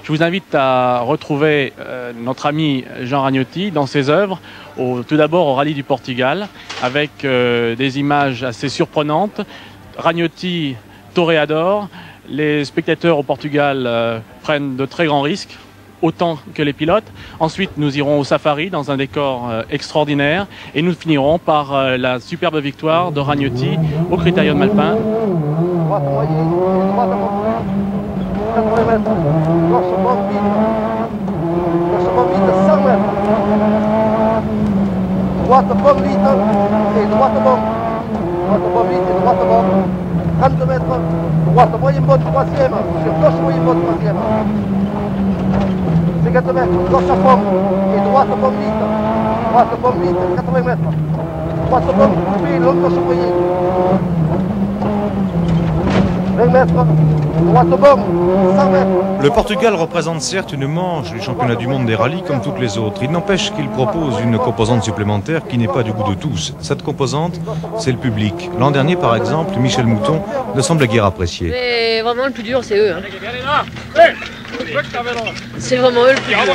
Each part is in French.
Je vous invite à retrouver notre ami Jean Ragnotti dans ses œuvres, tout d'abord au Rallye du Portugal, avec des images assez surprenantes. Ragnotti, toréador, les spectateurs au Portugal prennent de très grands risques, autant que les pilotes. Ensuite, nous irons au safari dans un décor extraordinaire et nous finirons par la superbe victoire de Ragnotti au Critérium Alpin. 80 mètres, gauche bombe vide, 100 mètres, droite bombe vide et droite bombe vide et droite bombe, 32 mètres, droite moyenne bonne troisième, sur gauche moyenne bonne troisième, 50 mètres, gauche à bombe et droite bombe vide, 80 mètres, droite bombe coupée, longue gauche moyenne. 20 mètres, droite bombe, 100 mètres. Le Portugal représente certes une manche du championnat du monde des rallyes comme toutes les autres. Il n'empêche qu'il propose une composante supplémentaire qui n'est pas du goût de tous. Cette composante, c'est le public. L'an dernier, par exemple, Michel Mouton ne semblait guère apprécié. Mais vraiment, le plus dur, c'est eux. Hein. C'est vraiment eux le plus dur.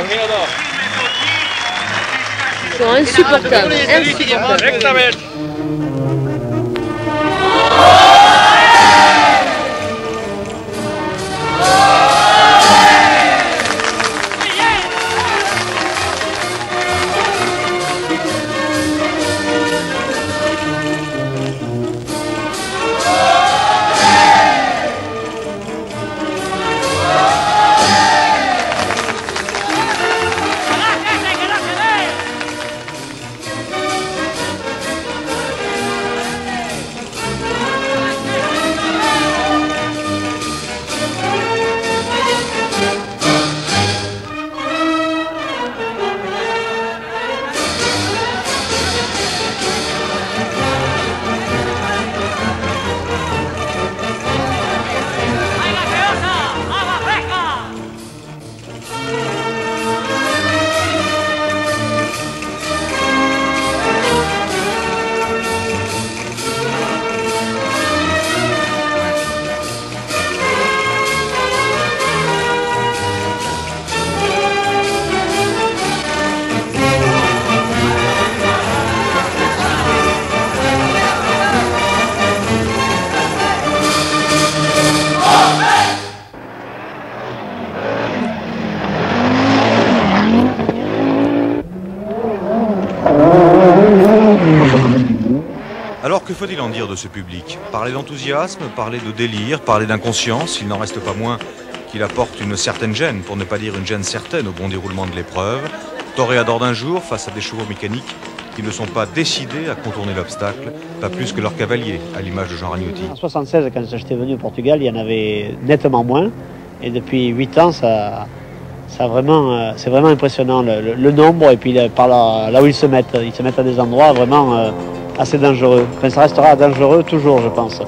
Ils sont insupportables. Alors que faut-il en dire de ce public? Parler d'enthousiasme, parler de délire, parler d'inconscience, il n'en reste pas moins qu'il apporte une certaine gêne, pour ne pas dire une gêne certaine au bon déroulement de l'épreuve. Toréador d'un jour face à des chevaux mécaniques qui ne sont pas décidés à contourner l'obstacle, pas plus que leurs cavaliers, à l'image de Jean Ragnotti. En 1976, quand j'étais venu au Portugal, il y en avait nettement moins. Et depuis 8 ans, c'est vraiment impressionnant le nombre et puis par là où ils se mettent. Ils se mettent à des endroits vraiment assez dangereux. Enfin, ça restera dangereux toujours, je pense.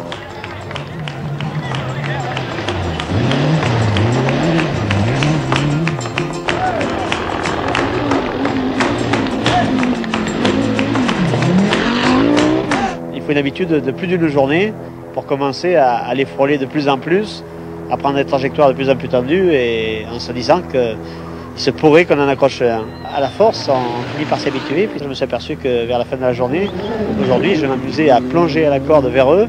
Il faut une habitude de plus d'une journée pour commencer à les frôler de plus en plus, à prendre des trajectoires de plus en plus tendues et en se disant qu'il se pourrait qu'on en accroche un. À la force, on finit par s'habituer. Puis je me suis aperçu que vers la fin de la journée, aujourd'hui, je m'amusais à plonger à la corde vers eux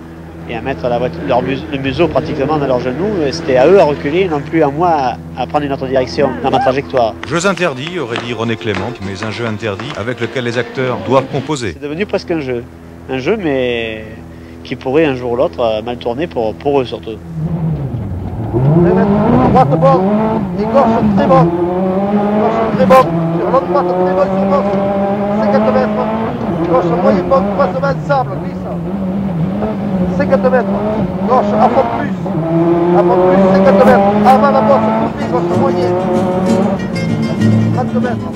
et à mettre le museau pratiquement dans leurs genoux. C'était à eux à reculer, non plus à moi à prendre une autre direction dans ma trajectoire. Jeux interdits, aurait dit René Clément, mais un jeu interdit avec lequel les acteurs doivent composer. C'est devenu presque un jeu. Un jeu, mais qui pourrait un jour ou l'autre mal tourner pour eux surtout. Droite bord et gauche très bon. Gauche très bon. Sur l'autre droite très bon sur gauche. 50 mètres. Gauche moyen bon, croisement de sable, glisse. 50 mètres. Gauche à fond plus. À fond plus, 50 mètres. Avant la bosse, coupé, gauche moyen. 30 mètres.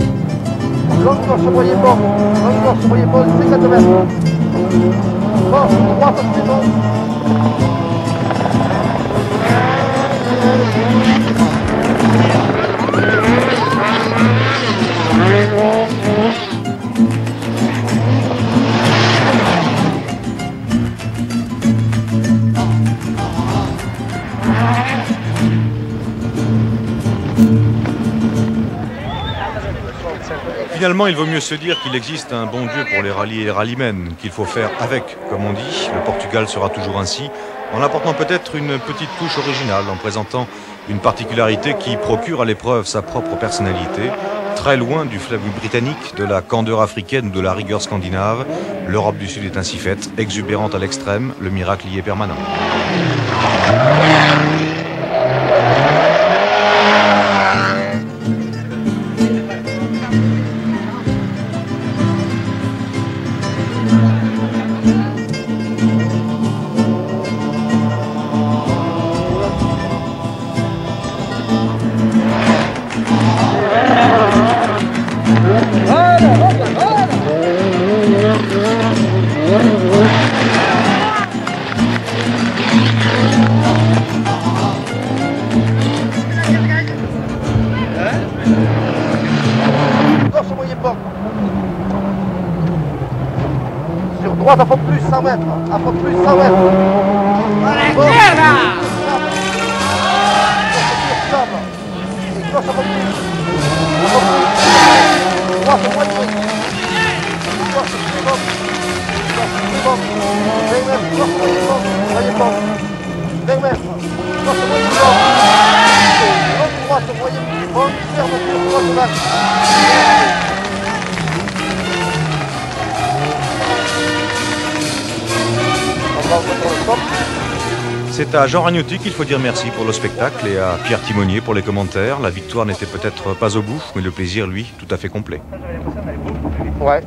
Longue gauche moyen bon. Longue gauche moyen bon, 50 mètres. Gauche, droite très bon. Finalement, il vaut mieux se dire qu'il existe un bon Dieu pour les rallyes et les rallymen, qu'il faut faire avec, comme on dit. Le Portugal sera toujours ainsi, en apportant peut-être une petite touche originale, en présentant une particularité qui procure à l'épreuve sa propre personnalité. Très loin du fleuve britannique, de la candeur africaine ou de la rigueur scandinave, l'Europe du Sud est ainsi faite, exubérante à l'extrême, le miracle y est permanent. Sur droite, à fond plus 100 mètres. À fond plus 100 mètres. Et gauche à fond plus. Droite au moyen. Gauche très bon. Très bon. 20 mètres. Gauche moyen bon. Moyen bon. 20 mètres. Gauche moyen bon. Droite moyen bon. Fermeture droite basse. C'est à Jean Ragnotti qu'il faut dire merci pour le spectacle et à Pierre Timonier pour les commentaires. La victoire n'était peut-être pas au bout, mais le plaisir, lui, tout à fait complet. Ouais.